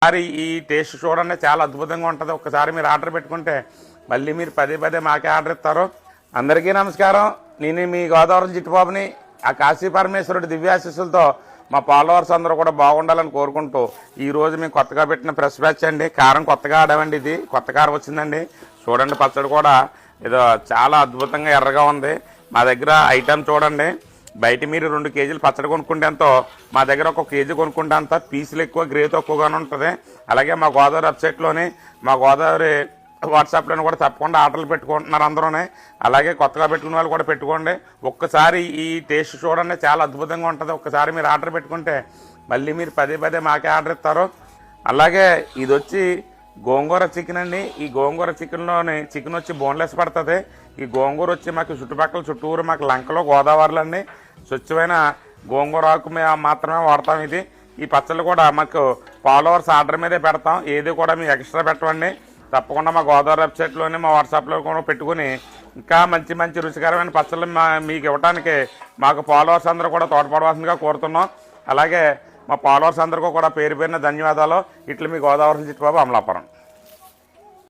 ఒకసారి ఈ టేస్ట్ చూడండి, చాలా అద్భుతంగా ఉంటుంది. ఒకసారి మీరు ఆర్డర్ పెట్టుకుంటే మళ్ళీ మీరు పదే పదే మాకే ఆర్డర్ ఇస్తారు. అందరికీ నమస్కారం. నేను మీ గోదావరి చిట్టుబాబుని. ఆ కాశీ పరమేశ్వరుడి దివ్యాశీస్సులతో మా ఫాలోవర్స్ అందరూ కూడా బాగుండాలని కోరుకుంటూ ఈరోజు మేము కొత్తగా పెట్టిన ఫ్రెష్ బ్యాచ్ అండి. కారం కొత్తగా ఆడామండి, ఇది కొత్త కారం వచ్చిందండి. చూడండి, పచ్చడి కూడా ఏదో చాలా అద్భుతంగా ఎర్రగా ఉంది. మా దగ్గర ఐటమ్ చూడండి, బయట మీరు 2 కేజీలు పచ్చడి కొనుక్కుంటే ఎంతో, మా దగ్గర 1 కేజీ కొనుక్కుంటే అంత పీసులు ఎక్కువ, గ్రేత్ ఎక్కువగానే ఉంటుంది. అలాగే మా గోదావరి వెబ్సైట్లోని, మా గోదావరి వాట్సాప్లోని కూడా తప్పకుండా ఆర్డర్లు పెట్టుకుంటున్నారు అందరూనే. అలాగే కొత్తగా పెట్టుకున్న వాళ్ళు కూడా పెట్టుకోండి. ఒక్కసారి ఈ టేస్ట్ చూడండి, చాలా అద్భుతంగా ఉంటుంది. ఒక్కసారి మీరు ఆర్డర్ పెట్టుకుంటే మళ్ళీ మీరు పదే పదే మాకే ఆర్డర్ ఇస్తారు. అలాగే ఇది వచ్చి గోంగూర చికెన్ అండి. ఈ గోంగూర చికెన్లోని చికెన్ వచ్చి బోన్లెస్ పడుతుంది. ఈ గోంగూర వచ్చి మాకు చుట్టూరు మాకు లంకలో గోదావరిలో అండి స్వచ్ఛమైన గోంగూర ఆకు మాత్రమే వాడతాం. ఈ పచ్చళ్ళు కూడా మాకు ఫాలోవర్స్ ఆర్డర్ మీదే పెడతాం. ఏది కూడా మీకు ఎక్స్ట్రా పెట్టండి. తప్పకుండా మా గోదావరి వెబ్సైట్లోనే, మా వాట్సాప్లో కూడా పెట్టుకుని ఇంకా మంచి మంచి రుచికరమైన పచ్చళ్ళు మీకు ఇవ్వడానికి మాకు ఫాలోవర్స్ అందరూ కూడా తోడ్పడవలసిందిగా కోరుతున్నాం. అలాగే మా ఫాలోవర్స్ అందరికీ కూడా పేరు పేరున ధన్యవాదాలు. ఇట్లా మీ గోదావరి చిట్టుబాబు, అమలాపురం.